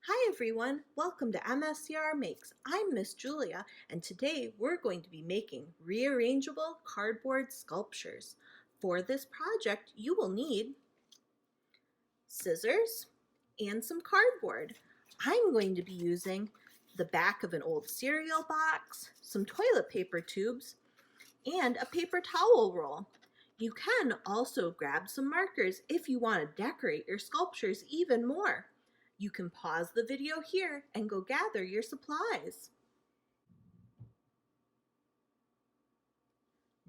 Hi everyone, welcome to MSCR Makes. I'm Miss Julia, and today we're going to be making rearrangeable cardboard sculptures. For this project, you will need scissors and some cardboard. I'm going to be using the back of an old cereal box, some toilet paper tubes, and a paper towel roll. You can also grab some markers if you want to decorate your sculptures even more. You can pause the video here and go gather your supplies.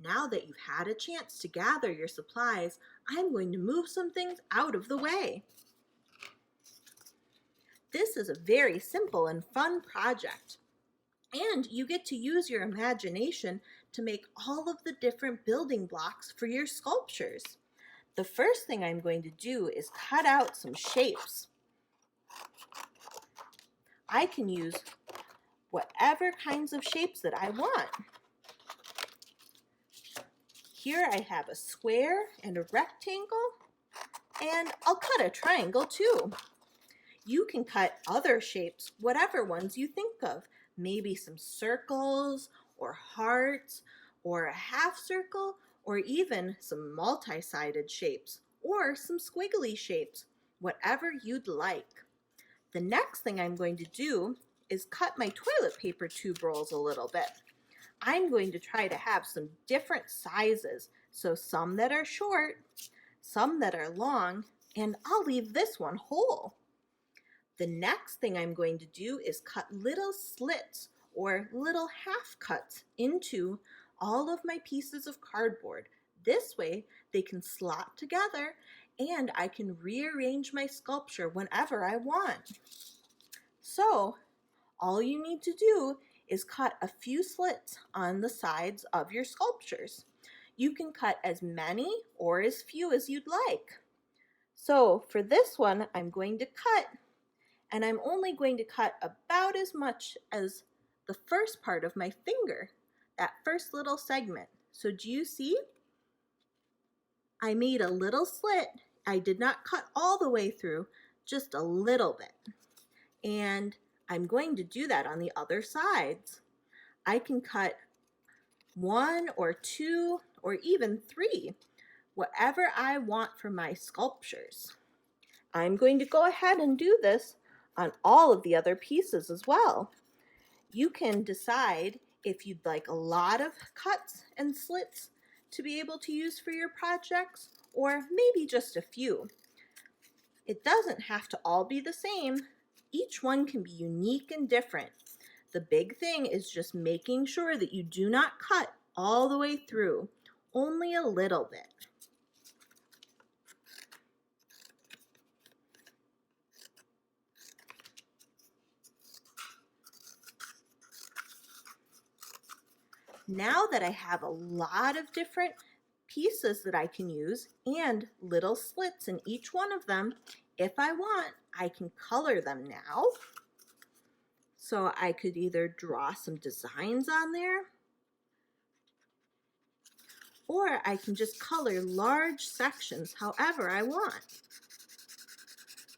Now that you've had a chance to gather your supplies, I'm going to move some things out of the way. This is a very simple and fun project, and you get to use your imagination to make all of the different building blocks for your sculptures. The first thing I'm going to do is cut out some shapes. I can use whatever kinds of shapes that I want. Here I have a square and a rectangle, and I'll cut a triangle too. You can cut other shapes, whatever ones you think of. Maybe some circles or hearts or a half circle or even some multi-sided shapes or some squiggly shapes, whatever you'd like. The next thing I'm going to do is cut my toilet paper tube rolls a little bit. I'm going to try to have some different sizes, so some that are short, some that are long, and I'll leave this one whole. The next thing I'm going to do is cut little slits or little half cuts into all of my pieces of cardboard. This way they can slot together and I can rearrange my sculpture whenever I want. So all you need to do is cut a few slits on the sides of your sculptures. You can cut as many or as few as you'd like. So for this one, I'm going to cut, and I'm only going to cut about as much as the first part of my finger, that first little segment. So do you see? I made a little slit. I did not cut all the way through, just a little bit. And I'm going to do that on the other sides. I can cut 1 or 2 or even 3, whatever I want for my sculptures. I'm going to go ahead and do this on all of the other pieces as well. You can decide if you'd like a lot of cuts and slits to be able to use for your projects, or maybe just a few. It doesn't have to all be the same. Each one can be unique and different. The big thing is just making sure that you do not cut all the way through, only a little bit. Now that I have a lot of different pieces that I can use and little slits in each one of them, if I want, I can color them now. So I could either draw some designs on there, or I can just color large sections however I want.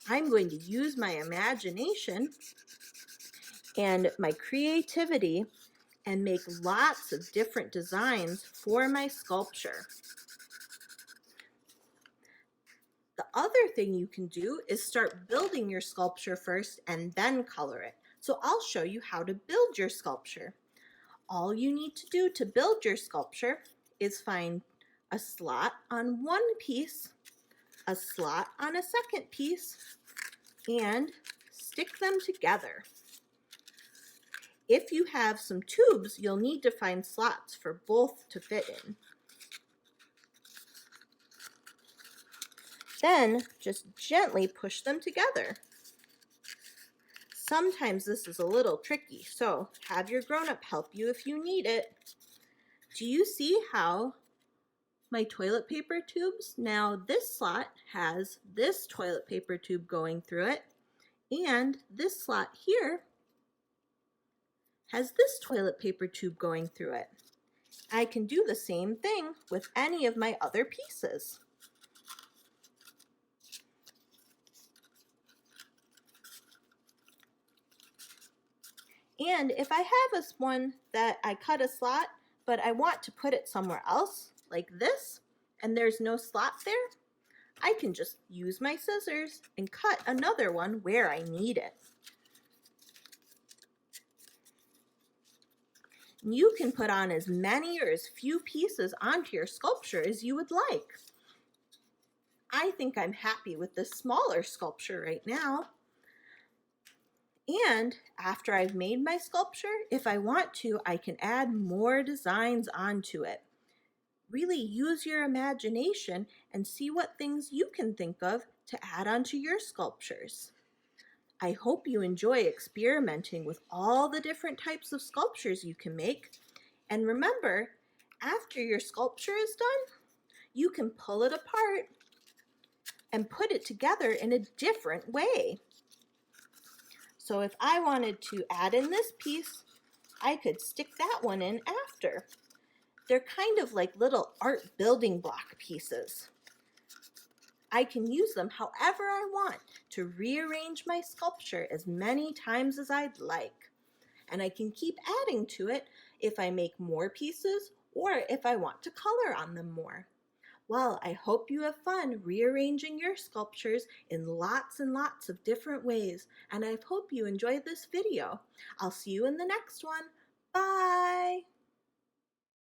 I'm going to use my imagination and my creativity and make lots of different designs for my sculpture. The other thing you can do is start building your sculpture first and then color it. So I'll show you how to build your sculpture. All you need to do to build your sculpture is find a slot on one piece, a slot on a second piece, and stick them together. If you have some tubes, you'll need to find slots for both to fit in. Then just gently push them together. Sometimes this is a little tricky, so have your grown-up help you if you need it. Do you see how my toilet paper tubes? Now this slot has this toilet paper tube going through it, and this slot here has this toilet paper tube going through it. I can do the same thing with any of my other pieces. And if I have one that I cut a slot, but I want to put it somewhere else, like this, and there's no slot there, I can just use my scissors and cut another one where I need it. You can put on as many or as few pieces onto your sculpture as you would like. I think I'm happy with this smaller sculpture right now. And after I've made my sculpture, if I want to, I can add more designs onto it. Really use your imagination and see what things you can think of to add onto your sculptures. I hope you enjoy experimenting with all the different types of sculptures you can make. And remember, after your sculpture is done, you can pull it apart and put it together in a different way. So if I wanted to add in this piece, I could stick that one in after. They're kind of like little art building block pieces. I can use them however I want to rearrange my sculpture as many times as I'd like. And I can keep adding to it if I make more pieces or if I want to color on them more. Well, I hope you have fun rearranging your sculptures in lots and lots of different ways, and I hope you enjoyed this video. I'll see you in the next one. Bye!